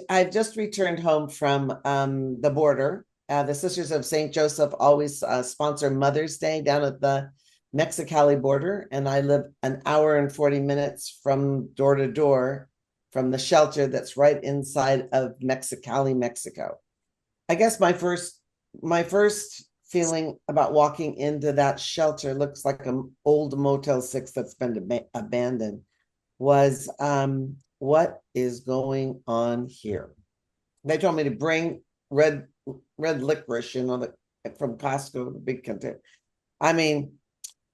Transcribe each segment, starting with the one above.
I've just returned home from the border. The Sisters of St. Joseph always sponsor Mother's Day down at the Mexicali border, and I live an hour and 40 minutes from door to door from the shelter that's right inside of Mexicali, Mexico. I guess my first feeling about walking into that shelter looks like an old Motel 6 that's been abandoned was what is going on here? They told me to bring red licorice, from Costco, the big container. I mean,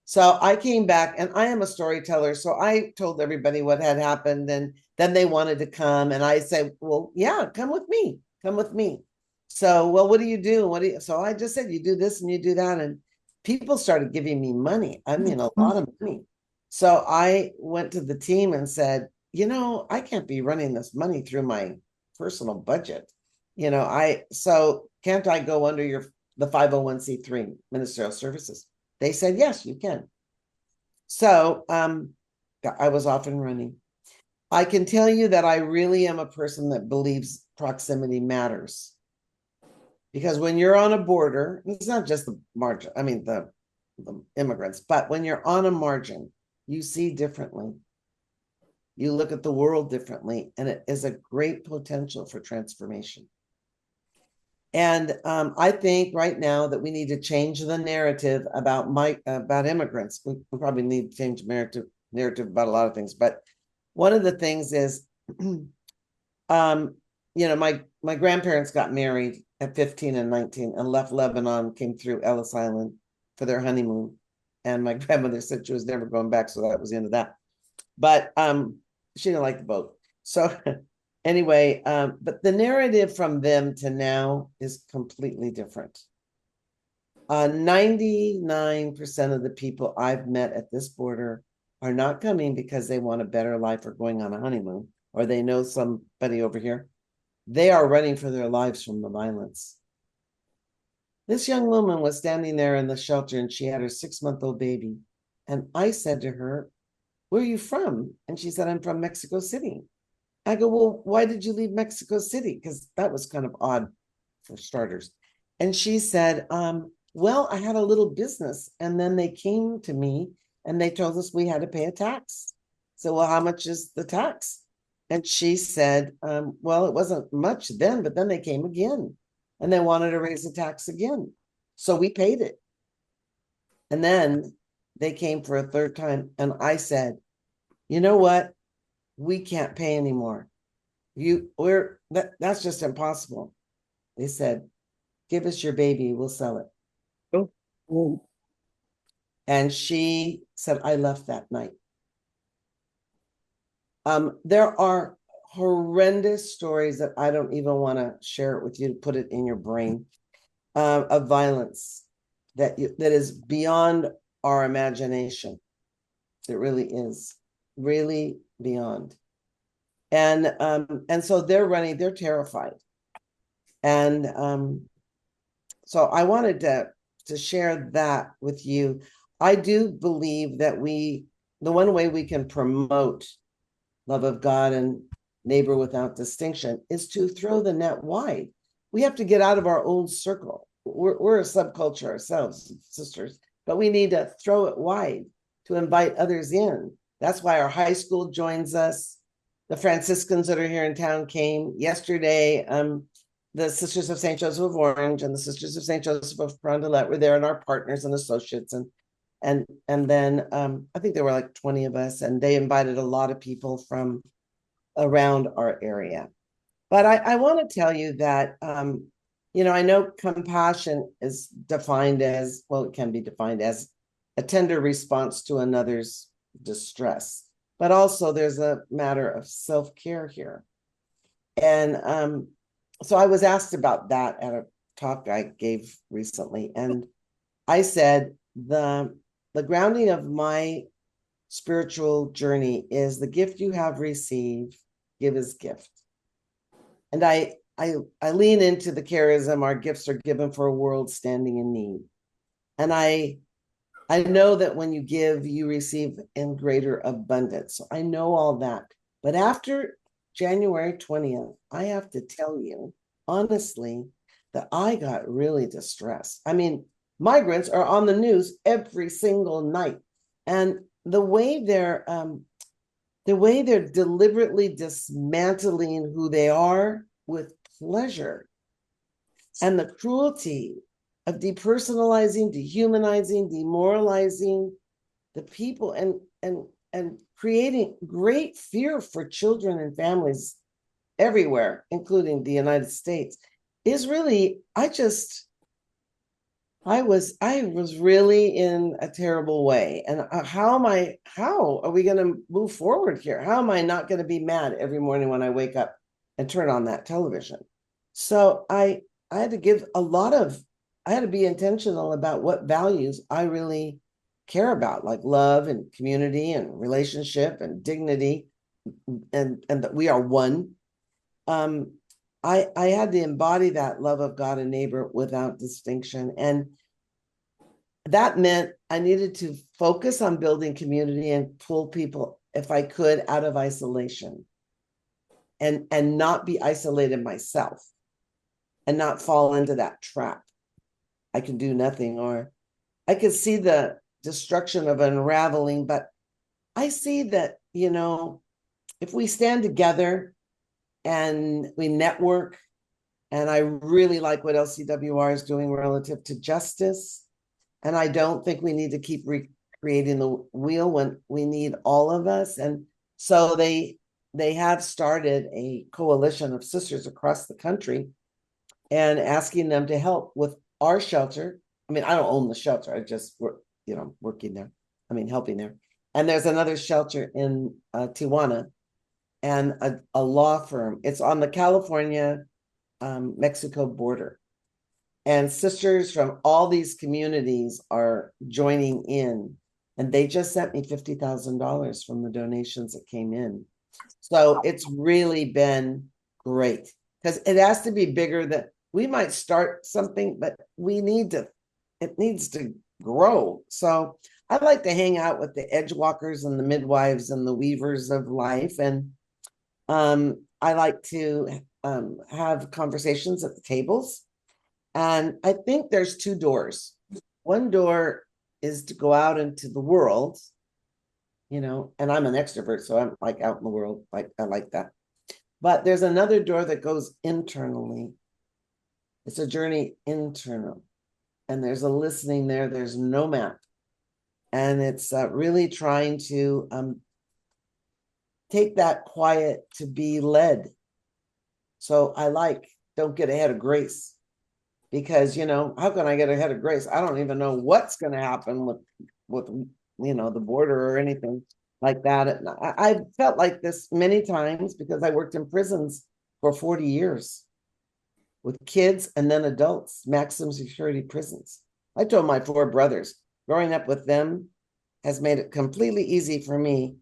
so I came back and I am a storyteller. So I told everybody what had happened. And then they wanted to come. And I said, well, yeah, come with me. Come with me. So, well, what do you do? So I just said, you do this and you do that. And people started giving me money. I mean, a lot of money. So I went to the team and said, I can't be running this money through my personal budget. So can't I go under the 501c3 ministerial services? They said, yes, you can. So I was off and running. I can tell you that I really am a person that believes proximity matters. Because when you're on a border, it's not just the margin, I mean, the immigrants, but when you're on a margin, you see differently. You look at the world differently, and it is a great potential for transformation. And I think right now that we need to change the narrative about immigrants. We probably need to change the narrative about a lot of things, but one of the things is, my grandparents got married at 15 and 19 and left Lebanon, came through Ellis Island for their honeymoon. And my grandmother said she was never going back, so that was the end of that. But she didn't like the boat. So anyway, but the narrative from them to now is completely different. 99% of the people I've met at this border are not coming because they want a better life or going on a honeymoon, or they know somebody over here. They are running for their lives from the violence. This young woman was standing there in the shelter and she had her 6-month-old baby. And I said to her, where are you from? And she said, I'm from Mexico City. I go, well, why did you leave Mexico City? Because that was kind of odd for starters. And she said, well, I had a little business. And then they came to me and they told us we had to pay a tax. So, well, how much is the tax? And she said, well, it wasn't much then, but then they came again and they wanted to raise the tax again. So we paid it. And then they came for a third time. And I said, you know what? We can't pay anymore. That's just impossible. They said, give us your baby, we'll sell it. Oh. And she said, I left that night. There are horrendous stories that I don't even want to share it with you to put it in your brain, of violence that is beyond our imagination. It really is, really beyond. And so they're running, they're terrified. And so I wanted to share that with you. I do believe that the one way we can promote love of God and neighbor without distinction is to throw the net wide. We have to get out of our own circle. We're a subculture ourselves, sisters, but we need to throw it wide to invite others in. That's why our high school joins us. The Franciscans that are here in town came yesterday. The Sisters of St. Joseph of Orange and the Sisters of St. Joseph of Rondelet were there, and our partners and associates. And then I think there were like 20 of us, and they invited a lot of people from around our area. But I want to tell you that, I know compassion is defined as, well, it can be defined as a tender response to another's distress. But also there's a matter of self-care here. And so I was asked about that at a talk I gave recently. And I said, the grounding of my spiritual journey is the gift you have received, give as gift. And I lean into the charism, our gifts are given for a world standing in need. And I know that when you give, you receive in greater abundance. So I know all that. But after January 20th, I have to tell you, honestly, that I got really distressed. I mean, migrants are on the news every single night. And the way they're deliberately dismantling who they are with pleasure, and the cruelty of depersonalizing, dehumanizing, demoralizing the people, and creating great fear for children and families everywhere, including the United States, is really, I was really in a terrible way. And how are we going to move forward here? How am I not going to be mad every morning when I wake up and turn on that television? So I had to I had to be intentional about what values I really care about, like love and community and relationship and dignity, and that we are one. Um, I had to embody that love of God and neighbor without distinction. And that meant I needed to focus on building community and pull people, if I could, out of isolation, and not be isolated myself, and not fall into that trap. I can do nothing, or I could see the destruction of unraveling, but I see that, if we stand together and we network, and I really like what LCWR is doing relative to justice. And I don't think we need to keep recreating the wheel when we need all of us. And so they have started a coalition of sisters across the country and asking them to help with our shelter. I mean, I don't own the shelter. I just work, working there. I mean, helping there. And there's another shelter in Tijuana, and a law firm. It's on the California Mexico border. And sisters from all these communities are joining in. And they just sent me $50,000 from the donations that came in. So it's really been great, because it has to be bigger. That we might start something, but it needs to grow. So I like to hang out with the edge walkers and the midwives and the weavers of life. And I like to have conversations at the tables. And I think there's two doors. One door is to go out into the world, and I'm an extrovert, so I'm like out in the world. Like, I like that. But there's another door that goes internally. It's a journey internal. And there's a listening there. There's no map. And it's really trying to take that quiet to be led. So don't get ahead of grace. Because, how can I get ahead of grace? I don't even know what's going to happen with the border or anything like that. And I felt like this many times because I worked in prisons for 40 years with kids and then adults, maximum security prisons. I told my 4 brothers, growing up with them has made it completely easy for me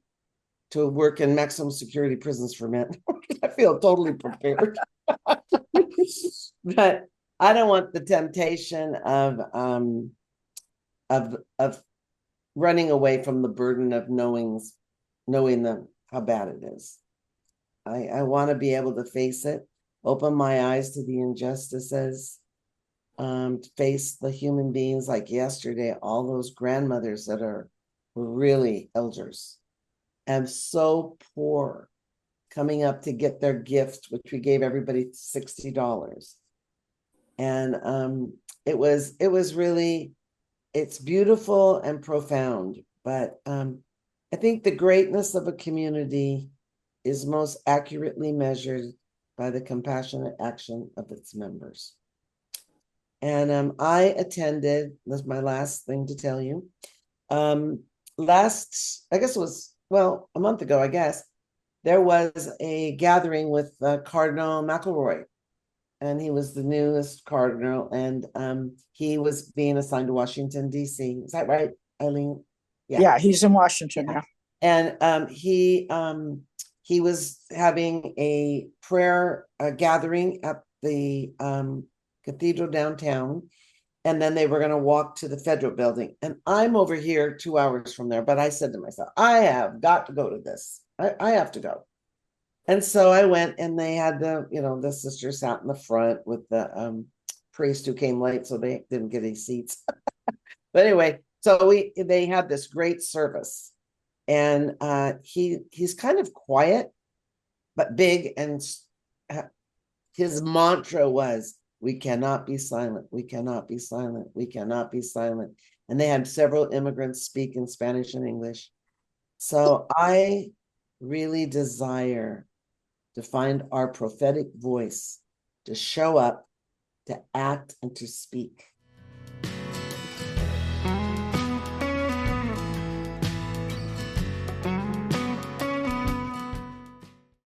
to work in maximum security prisons for men. I feel totally prepared. But I don't want the temptation of running away from the burden of knowing how bad it is. I want to be able to face it, open my eyes to the injustices, face the human beings. Like yesterday, all those grandmothers that were really elders and so poor, coming up to get their gift, which we gave everybody $60. And it was really, it's beautiful and profound. But I think the greatness of a community is most accurately measured by the compassionate action of its members. And I attended, that's my last thing to tell you. I guess it was, a month ago, I guess, there was a gathering with Cardinal McElroy. And he was the newest cardinal, and he was being assigned to Washington, D.C. Is that right, Eileen? Yeah, he's in Washington now. And he was having a prayer gathering at the cathedral downtown, and then they were going to walk to the federal building. And I'm over here 2 hours from there, but I said to myself, I have got to go to this. I have to go. And so I went, and they had the sisters sat in the front with the priest who came late, so they didn't get any seats. But anyway, so they had this great service, and he's kind of quiet but big, and his mantra was, "We cannot be silent. We cannot be silent. We cannot be silent." And they had several immigrants speak in Spanish and English. So I really desire to find our prophetic voice, to show up, to act, and to speak.